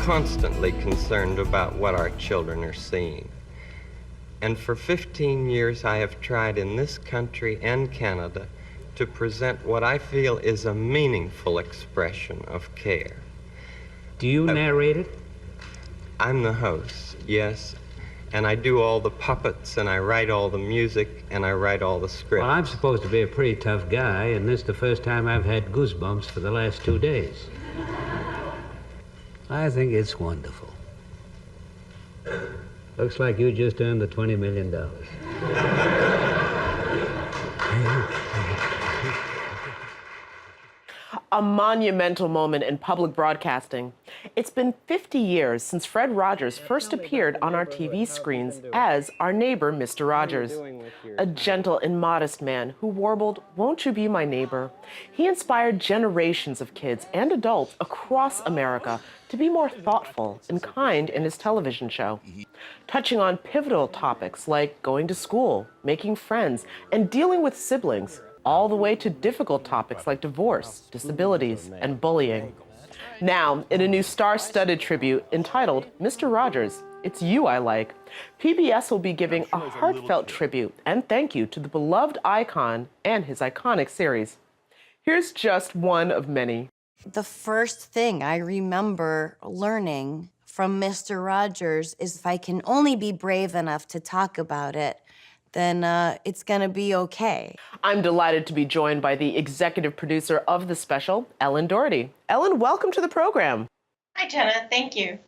constantly concerned about what our children are seeing. And for 15 years, I have tried in this country and Canada to present what I feel is a meaningful expression of care. Do you narrate it? I'm the host, yes. And I do all the puppets, and I write all the music, and I write all the scripts. Well, I'm supposed to be a pretty tough guy, and this is the first time I've had goosebumps for the last 2 days. I think it's wonderful. Looks like you just earned the $20 million. A monumental moment in public broadcasting. It's been 50 years since Fred Rogers first appeared on our TV screens as our neighbor, Mr. Rogers. A gentle and modest man who warbled, "Won't you be my neighbor?" He inspired generations of kids and adults across America to be more thoughtful and kind in his television show, touching on pivotal topics like going to school, making friends, and dealing with siblings, all the way to difficult topics like divorce, disabilities, and bullying. Now, in a new star-studded tribute entitled Mr. Rogers, It's You I Like, PBS will be giving a heartfelt tribute and thank you to the beloved icon and his iconic series. Here's just one of many. The first thing I remember learning from Mr. Rogers is if I can only be brave enough to talk about it, then it's gonna be okay. I'm delighted to be joined by the executive producer of the special, Ellen Doherty. Ellen, welcome to the program. Hi, Jenna. Thank you.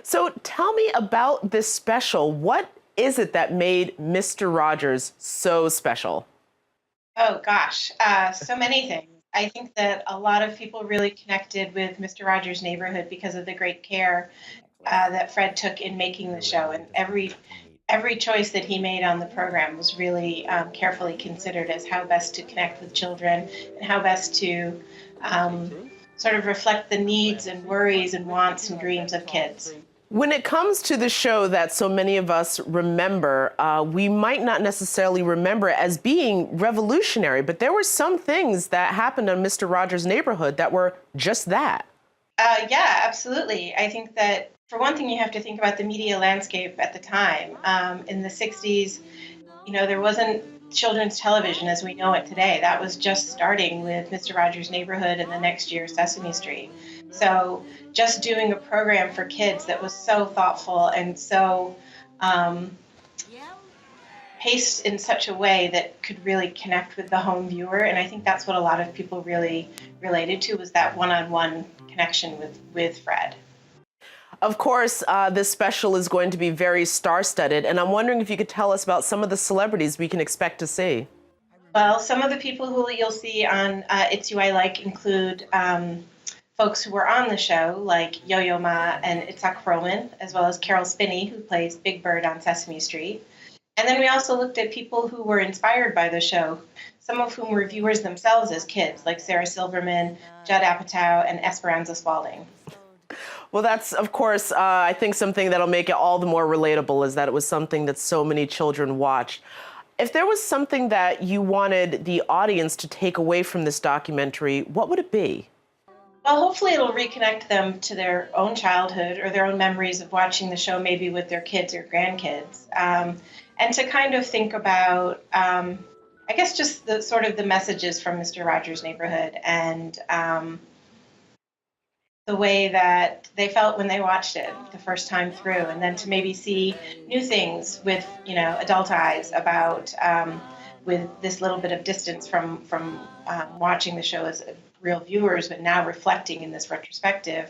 So tell me about this special. What is it that made Mr. Rogers so special? Oh, gosh, so many things. I think that a lot of people really connected with Mr. Rogers' Neighborhood because of the great care that Fred took in making the show. And every choice that he made on the program was really carefully considered as how best to connect with children and how best to sort of reflect the needs and worries and wants and dreams of kids. When it comes to the show that so many of us remember, we might not necessarily remember it as being revolutionary, but there were some things that happened on Mr. Rogers' Neighborhood that were just that. Yeah, absolutely. I think that, for one thing, you have to think about the media landscape at the time. In the 60s, there wasn't children's television as we know it today. That was just starting with Mr. Rogers' Neighborhood and the next year Sesame Street. So just doing a program for kids that was so thoughtful and so paced in such a way that could really connect with the home viewer. And I think that's what a lot of people really related to, was that one-on-one connection with Fred. Of course, this special is going to be very star-studded, and I'm wondering if you could tell us about some of the celebrities we can expect to see. Well, some of the people who you'll see on It's You I Like include folks who were on the show, like Yo-Yo Ma and Itzhak Perlman, as well as Carol Spinney, who plays Big Bird on Sesame Street. And then we also looked at people who were inspired by the show, some of whom were viewers themselves as kids, like Sarah Silverman, Judd Apatow, and Esperanza Spalding. Well, that's, of course, I think something that'll make it all the more relatable is that it was something that so many children watched. If there was something that you wanted the audience to take away from this documentary, what would it be? Well, hopefully it'll reconnect them to their own childhood or their own memories of watching the show, maybe with their kids or grandkids. And to kind of think about, I guess, just the sort of the messages from Mr. Rogers' Neighborhood and the way that they felt when they watched it the first time through, and then to maybe see new things with, adult eyes about, with this little bit of distance from watching the show as real viewers, but now reflecting in this retrospective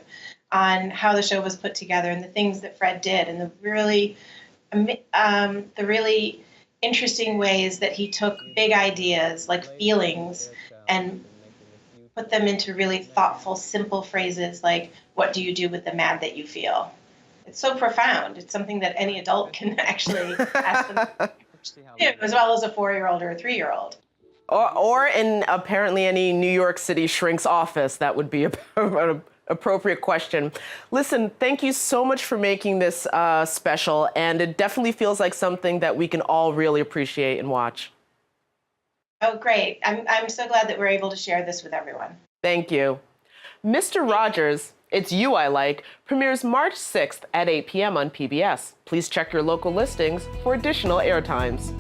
on how the show was put together and the things that Fred did and the really interesting ways that he took big ideas like feelings and put them into really thoughtful, simple phrases like, what do you do with the mad that you feel? It's so profound. It's something that any adult can actually ask them to do, as well as a 4-year-old or a 3-year-old. Or in apparently any New York City shrink's office, that would be an appropriate question. Listen, thank you so much for making this special, and it definitely feels like something that we can all really appreciate and watch. Oh, great. I'm so glad that we're able to share this with everyone. Thank you. Mr. Rogers It's You I Like premieres March 6th at 8 p.m. on PBS. Please check your local listings for additional airtimes.